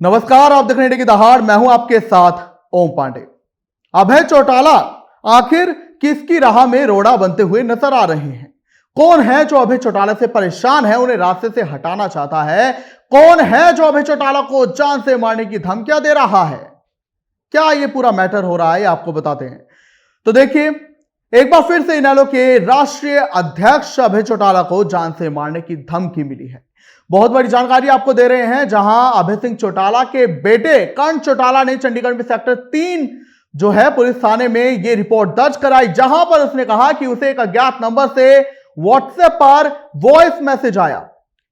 नमस्कार, आप देख रहे हैं की दहाड़। मैं हूं आपके साथ ओम पांडे। अभय चौटाला आखिर किसकी राह में रोड़ा बनते हुए नजर आ रहे हैं? कौन है जो अभय चौटाला से परेशान है, उन्हें रास्ते से हटाना चाहता है? कौन है जो अभय चौटाला को जान से मारने की धमकियां दे रहा है? क्या यह पूरा मैटर हो रहा है, आपको बताते हैं। तो देखिए, एक बार फिर से इनेलो के राष्ट्रीय अध्यक्ष अभय चौटाला को जान से मारने की धमकी मिली है। बहुत बड़ी जानकारी आपको दे रहे हैं, जहां अभय सिंह चौटाला के बेटे कर्ण चौटाला ने चंडीगढ़ में सेक्टर 3 जो है पुलिस थाने में यह रिपोर्ट दर्ज कराई, जहां पर उसने कहा कि उसे एक अज्ञात नंबर से व्हाट्सएप पर वॉइस मैसेज आया।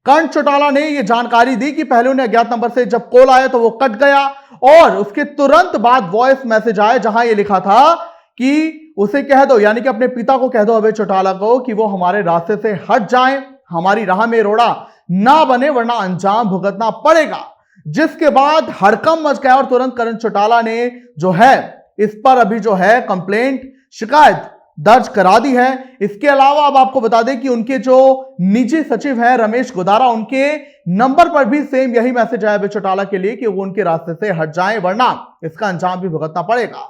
कर्ण चौटाला ने यह जानकारी दी कि पहले उन्हें अज्ञात नंबर से जब कॉल आया तो वो कट गया और उसके तुरंत बाद वॉइस मैसेज आया, जहां यह लिखा था कि उसे कह दो, यानी कि अपने पिता को कह दो अभय चौटाला को, कि वो हमारे रास्ते से हट जाएं, हमारी राह में रोड़ा ना बने, वरना अंजाम भुगतना पड़ेगा। जिसके बाद हड़कंप मच गया और तुरंत कर्ण चौटाला ने जो है इस पर अभी जो है कंप्लेंट, शिकायत दर्ज करा दी है। इसके अलावा अब आपको बता दें कि उनके जो निजी सचिव हैं रमेश गोदारा, उनके नंबर पर भी सेम यही मैसेज आया अभय चौटाला के लिए कि वो उनके रास्ते से हट जाएं, वरना इसका अंजाम भी भुगतना पड़ेगा।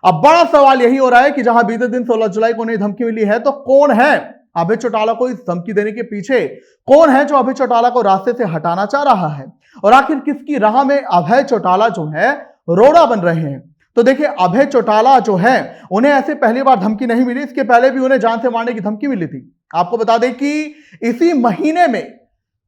अब बड़ा सवाल यही हो रहा है कि जहां बीते दिन 16 जुलाई को उन्हें धमकी मिली है, तो कौन है अभय चौटाला को इस धमकी देने के पीछे? कौन है जो अभय चौटाला को रास्ते से हटाना चाह रहा है? और आखिर किसकी राह में अभय चौटाला जो है रोड़ा बन रहे हैं? तो देखिए, अभय चौटाला जो है उन्हें ऐसे पहली बार धमकी नहीं मिली, इसके पहले भी उन्हें जान से मारने की धमकी मिली थी। आपको बता दें कि इसी महीने में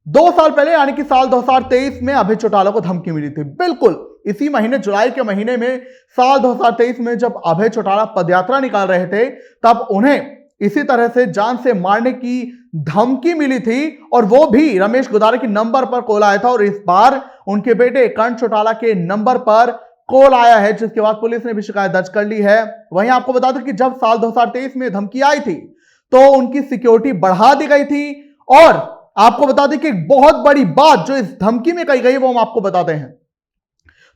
2 साल पहले, यानी कि साल 2023 में अभय चौटाला को धमकी मिली थी। बिल्कुल इसी महीने, जुलाई के महीने में साल 2023 में जब अभय चौटाला पदयात्रा निकाल रहे थे, तब उन्हें इसी तरह से जान से मारने की धमकी मिली थी, और वो भी रमेश गोदारा के नंबर पर कॉल आया था। और इस बार उनके बेटे कर्ण चौटाला के नंबर पर कॉल आया है, जिसके बाद पुलिस ने भी शिकायत दर्ज कर ली है। वहीं आपको बता दें कि जब साल 2023 में धमकी आई थी तो उनकी सिक्योरिटी बढ़ा दी गई थी। और आपको बता दें कि एक बहुत बड़ी बात जो इस धमकी में कही गई वो हम आपको बताते हैं।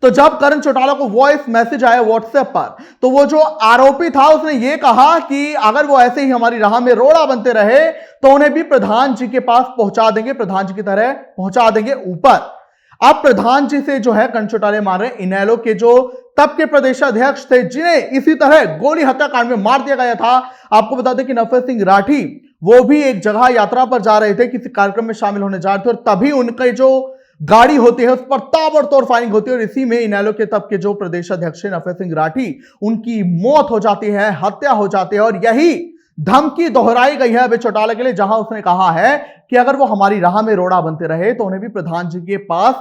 तो जब कर्ण चौटाला को वॉइस मैसेज आया व्हाट्सएप पर, तो वो जो आरोपी था उसने ये कहा कि अगर वो ऐसे ही हमारी राह में रोड़ा बनते रहे तो उन्हें भी प्रधान जी के पास पहुंचा देंगे, प्रधान जी की तरह पहुंचा देंगे ऊपर। अब प्रधान जी से जो है कर्ण चौटाला मान रहे इनेलो के जो तब के प्रदेशाध्यक्ष थे, जिन्हें इसी तरह गोली हत्याकांड में मार दिया गया था। आपको बता दें कि नफरत सिंह राठी वो भी एक जगह यात्रा पर जा रहे थे, किसी कार्यक्रम में शामिल होने जा रहे थे, और तभी उनके जो गाड़ी होती है उस पर ताबड़तोड़ फायरिंग होती है। और इसी में इनेलो के तब के जो प्रदेशाध्यक्ष नफरत सिंह राठी, उनकी मौत हो जाती है, हत्या हो जाती है। और यही धमकी दोहराई गई है अभय चौटाला के लिए, जहां उसने कहा है कि अगर वो हमारी राह में रोड़ा बनते रहे तो उन्हें भी प्रधान जी के पास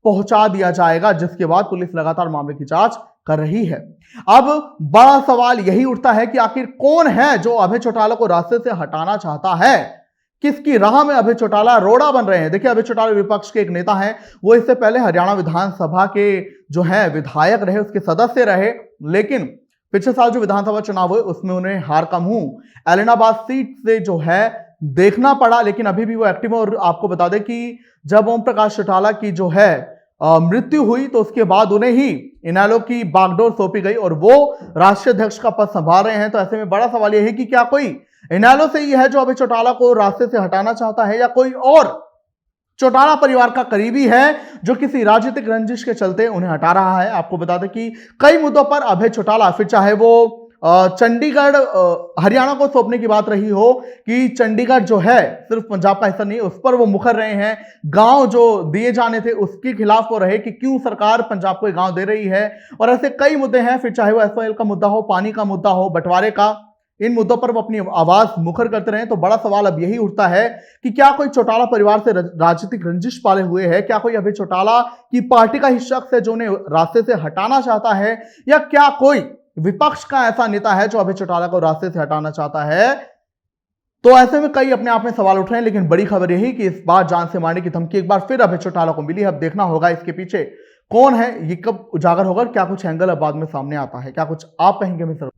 पहुंचा दिया जाएगा। जिसके बाद पुलिस लगातार मामले की जांच कर रही है। अब बड़ा सवाल यही उठता है कि आखिर कौन है जो अभय चौटाला को रास्ते से हटाना चाहता है? किसकी राह में अभय चौटाला रोड़ा बन रहे हैं? देखिए, अभय चौटाला विपक्ष के एक नेता हैं। वो इससे पहले हरियाणा विधानसभा के जो है विधायक रहे, उसके सदस्य रहे, लेकिन पिछले साल जो विधानसभा चुनाव हुए उसमें उन्हें हार का मुंह एलनाबाद सीट से जो है देखना पड़ा। लेकिन अभी भी वो एक्टिव है। और आपको बता दें कि जब ओम प्रकाश चौटाला की जो है मृत्यु हुई तो उसके बाद उन्हें ही इनेलो की बागडोर सौंपी गई और वो राष्ट्रीय अध्यक्ष का पद संभाल रहे हैं। तो ऐसे में बड़ा सवाल यह है कि क्या कोई इनेलो से ही है जो अभय चौटाला को रास्ते से हटाना चाहता है, या कोई और चौटाला परिवार का करीबी है जो किसी राजनीतिक रंजिश के चलते उन्हें हटा रहा है? आपको बता दें कि कई मुद्दों पर अभय चौटाला, फिर चाहे वो चंडीगढ़ हरियाणा को सौंपने की बात रही हो कि चंडीगढ़ जो है सिर्फ पंजाब का हिस्सा नहीं, उस पर वो मुखर रहे हैं। गांव जो दिए जाने थे उसके खिलाफ वो रहे कि क्यों सरकार पंजाब को गांव दे रही है। और ऐसे कई मुद्दे हैं, फिर चाहे वो एसवाईएल का मुद्दा हो, पानी का मुद्दा हो, बंटवारे का, इन मुद्दों पर वो अपनी आवाज मुखर करते रहे। तो बड़ा सवाल अब यही उठता है कि क्या कोई चौटाला परिवार से राजनीतिक रंजिश पाले हुए है? क्या कोई अभय चौटाला की पार्टी का ही शख्स है जो उन्हें रास्ते से हटाना चाहता है, या क्या कोई विपक्ष का ऐसा नेता है जो अभय चौटाला को रास्ते से हटाना चाहता है? तो ऐसे में कई अपने आप में सवाल उठ रहे हैं। लेकिन बड़ी खबर यही कि इस बार जान से मारने की धमकी एक बार फिर अभय चौटाला को मिली है। अब देखना होगा इसके पीछे कौन है, ये कब उजागर होगा, क्या कुछ एंगल अब बाद में सामने आता है, क्या कुछ आप कहेंगे मिस्टर?